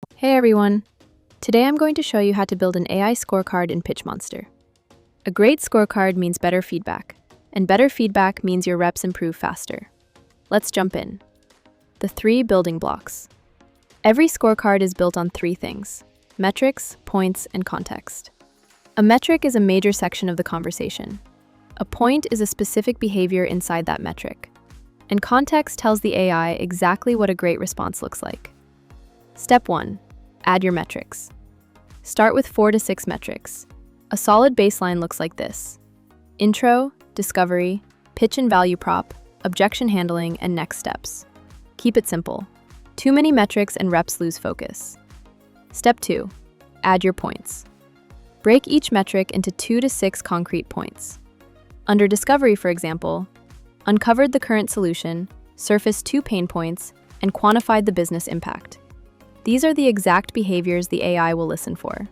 Hey everyone! Today I'm going to show you how to build an AI scorecard in SalesMonster. A great scorecard means better feedback, and better feedback means your reps improve faster. Let's jump in. The 3 building blocks. Every scorecard is built on 3 things: metrics, points, and context. A metric is a major section of the conversation. A point is a specific behavior inside that metric. And context tells the AI exactly what a great response looks like. Step 1. Add your metrics. Start with 4 to 6 metrics. A solid baseline looks like this: intro, discovery, pitch and value prop, objection handling, and next steps. Keep it simple. Too many metrics and reps lose focus. Step 2. Add your points. Break each metric into 2 to 6 concrete points. Under discovery, for example, uncovered the current solution, surfaced 2 pain points, and quantified the business impact. These are the exact behaviors the AI will listen for.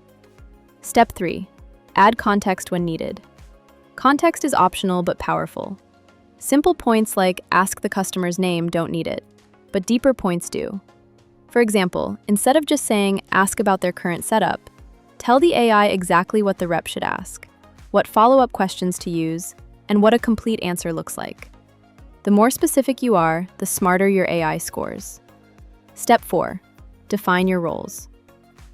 Step 3. Add context when needed. Context is optional but powerful. Simple points like ask the customer's name don't need it, but deeper points do. For example, instead of just saying ask about their current setup, tell the AI exactly what the rep should ask, what follow-up questions to use, and what a complete answer looks like. The more specific you are, the smarter your AI scores. Step 4. Define your roles.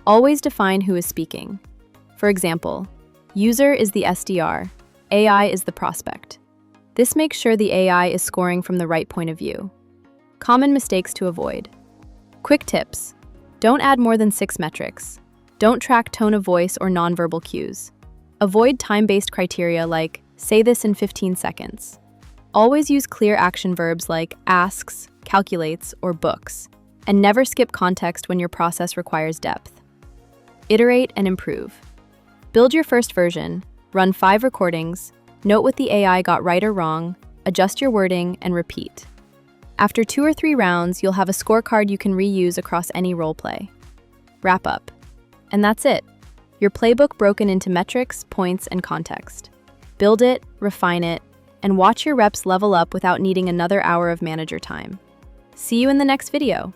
Always define who is speaking. For example, user is the SDR, AI is the prospect. This makes sure the AI is scoring from the right point of view. Common mistakes to avoid. Quick tips. Don't add more than 6 metrics. Don't track tone of voice or nonverbal cues. Avoid time-based criteria like say this in 15 seconds. Always use clear action verbs like asks, calculates, or books. And never skip context when your process requires depth. Iterate and improve. Build your first version, run 5 recordings, note what the AI got right or wrong, adjust your wording, and repeat. After 2 or 3 rounds, you'll have a scorecard you can reuse across any roleplay. Wrap up. And that's it. Your playbook broken into metrics, points, and context. Build it, refine it, and watch your reps level up without needing another hour of manager time. See you in the next video.